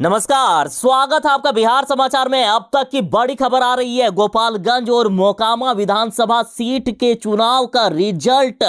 नमस्कार, स्वागत है आपका बिहार समाचार में। अब तक की बड़ी खबर आ रही है। गोपालगंज और मोकामा विधानसभा सीट के चुनाव का रिजल्ट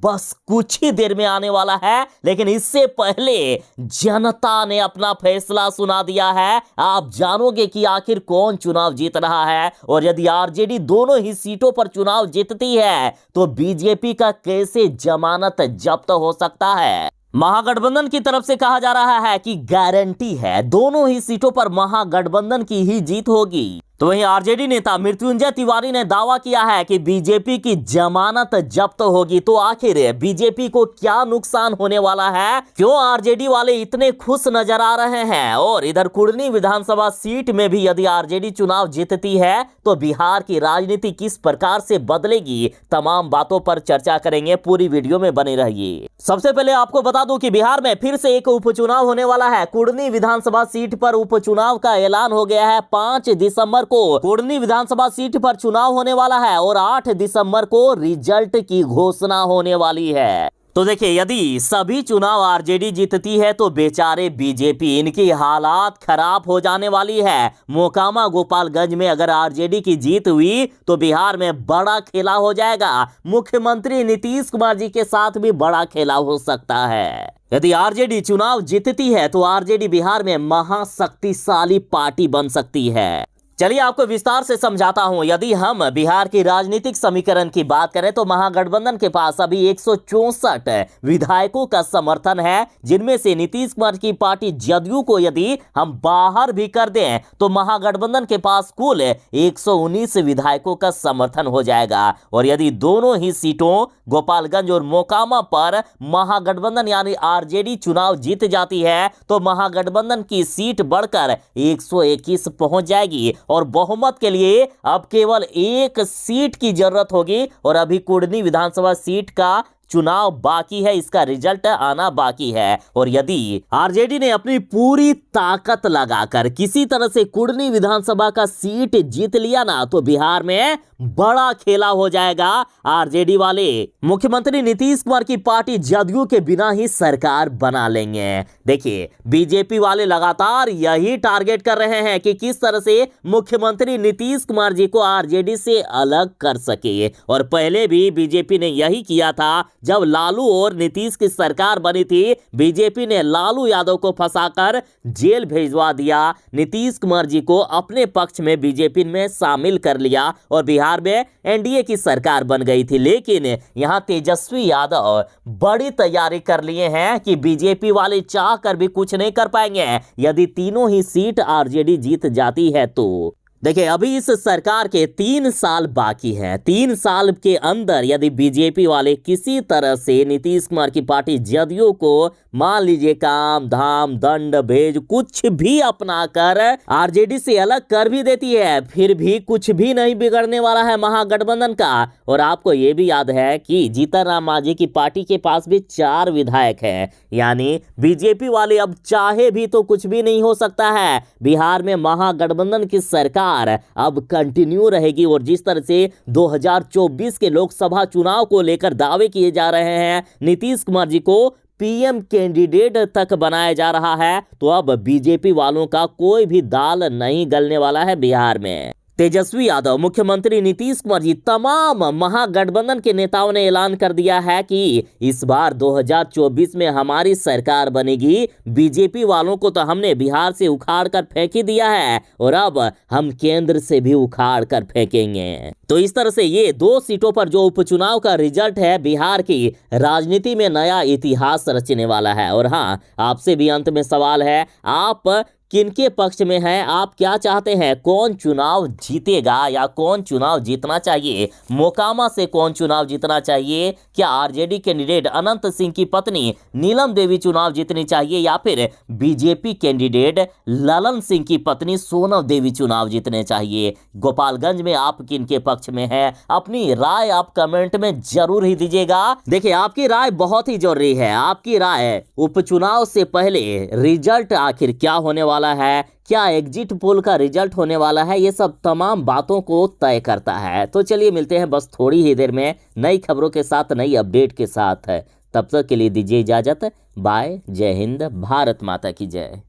बस कुछ ही देर में आने वाला है, लेकिन इससे पहले जनता ने अपना फैसला सुना दिया है। आप जानोगे कि आखिर कौन चुनाव जीत रहा है, और यदि आरजेडी दोनों ही सीटों पर चुनाव जीतती है तो बीजेपी का कैसे जमानत जब्त हो सकता है। महागठबंधन की तरफ से कहा जा रहा है कि गारंटी है दोनों ही सीटों पर महागठबंधन की ही जीत होगी। तो वहीं आरजेडी नेता मृत्युंजय तिवारी ने दावा किया है कि बीजेपी की जमानत जब्त होगी। तो आखिर बीजेपी को क्या नुकसान होने वाला है, क्यों आरजेडी वाले इतने खुश नजर आ रहे हैं, और इधर कुर्नी विधानसभा सीट में भी यदि आरजेडी चुनाव जीतती है तो बिहार की राजनीति किस प्रकार से बदलेगी, तमाम बातों पर चर्चा करेंगे। पूरी वीडियो में बने रहिए। सबसे पहले आपको बता दूं कि बिहार में फिर से एक उपचुनाव होने वाला है। कुर्नी विधानसभा सीट पर उपचुनाव का ऐलान हो गया है। 5 दिसंबर को कुर्नी विधानसभा सीट पर चुनाव होने वाला है और 8 दिसंबर को रिजल्ट की घोषणा होने वाली है। तो देखिए, यदि सभी चुनाव आरजेडी जीतती है तो बेचारे बीजेपी, इनकी हालात खराब हो जाने वाली है। मोकामा गोपालगंज में अगर आरजेडी की जीत हुई तो बिहार में बड़ा खेला हो जाएगा। मुख्यमंत्री नीतीश कुमार जी के साथ भी बड़ा खेला हो सकता है। यदि आरजेडी चुनाव जीतती है तो आरजेडी बिहार में महाशक्तिशाली पार्टी बन सकती है। चलिए आपको विस्तार से समझाता हूं। यदि हम बिहार की राजनीतिक समीकरण की बात करें तो महागठबंधन के पास अभी 164 विधायकों का समर्थन है, जिनमें से नीतीश कुमार की पार्टी जदयू को यदि हम बाहर भी कर दें तो महागठबंधन के पास कुल 119 विधायकों का समर्थन हो जाएगा। और यदि दोनों ही सीटों गोपालगंज और मोकामा पर महागठबंधन यानी आरजेडी चुनाव जीत जाती है तो महागठबंधन की सीट बढ़कर 121 पहुंच जाएगी और बहुमत के लिए अब केवल एक सीट की जरूरत होगी। और अभी कुर्नी विधानसभा सीट का चुनाव बाकी है, इसका रिजल्ट आना बाकी है। और यदि आरजेडी ने अपनी पूरी ताकत लगाकर किसी तरह से कुर्नी विधानसभा का सीट जीत लिया ना तो बिहार में बड़ा खेला हो जाएगा। आरजेडी वाले मुख्यमंत्री नीतीश कुमार की पार्टी जदयू के बिना ही सरकार बना लेंगे। देखिए, बीजेपी वाले लगातार यही टारगेट कर रहे हैं कि किस तरह से मुख्यमंत्री नीतीश कुमार जी को आरजेडी से अलग कर सके। और पहले भी बीजेपी ने यही किया था। जब लालू और नीतीश की सरकार बनी थी, बीजेपी ने लालू यादव को फंसाकर जेल भेजवा दिया। नीतीश कुमार जी को अपने पक्ष में बीजेपी में शामिल कर लिया और बिहार में एनडीए की सरकार बन गई थी। लेकिन यहां तेजस्वी यादव बड़ी तैयारी कर लिए हैं कि बीजेपी वाले चाह कर भी कुछ नहीं कर पाएंगे यदि तीनों ही सीट आरजेडी जीत जाती है तो। देखिए, अभी इस सरकार के 3 साल बाकी हैं। 3 साल के अंदर यदि बीजेपी वाले किसी तरह से नीतीश कुमार की पार्टी जदयू को मान लीजिए काम धाम दंड भेज कुछ भी अपनाकर आरजेडी से अलग कर भी देती है, फिर भी कुछ भी नहीं बिगड़ने वाला है महागठबंधन का। और आपको ये भी याद है कि जीतन राम मांझी की पार्टी के पास भी 4 विधायक हैं, यानी बीजेपी वाले अब चाहे भी तो कुछ भी नहीं हो सकता है। बिहार में महागठबंधन की सरकार अब कंटिन्यू रहेगी। और जिस तरह से 2024 के लोकसभा चुनाव को लेकर दावे किए जा रहे हैं, नीतीश कुमार जी को पीएम कैंडिडेट तक बनाया जा रहा है, तो अब बीजेपी वालों का कोई भी दाल नहीं गलने वाला है बिहार में। तेजस्वी यादव, मुख्यमंत्री नीतीश कुमार जी, तमाम महागठबंधन के नेताओं ने ऐलान कर दिया है कि इस बार 2024 में हमारी सरकार बनेगी। बीजेपी वालों को तो हमने बिहार से उखाड़ कर फेंक ही दिया है और अब हम केंद्र से भी उखाड़ कर फेंकेंगे। तो इस तरह से ये 2 सीटों पर जो उपचुनाव का रिजल्ट है बिहार की राजनीति में नया इतिहास रचने वाला है। और हाँ, आपसे भी अंत में सवाल है, आप किनके पक्ष में हैं? आप क्या चाहते हैं? कौन चुनाव जीतेगा या कौन चुनाव जीतना चाहिए? मोकामा से कौन चुनाव जीतना चाहिए? क्या आरजेडी कैंडिडेट अनंत सिंह की पत्नी नीलम देवी चुनाव जीतनी चाहिए या फिर बीजेपी कैंडिडेट ललन सिंह की पत्नी सोनम देवी चुनाव जीतने चाहिए? गोपालगंज में आप किनके पक्ष में हैं? अपनी राय आप कमेंट में जरूर ही दीजिएगा। देखिए, आपकी राय बहुत ही जरूरी है। आपकी राय उपचुनाव से पहले रिजल्ट आखिर क्या होने वाला है, क्या एग्जिट पोल का रिजल्ट होने वाला है, ये सब तमाम बातों को तय करता है। तो चलिए मिलते हैं बस थोड़ी ही देर में नई खबरों के साथ, नई अपडेट के साथ। तब तक के लिए दीजिए इजाजत। बाय। जय हिंद। भारत माता की जय।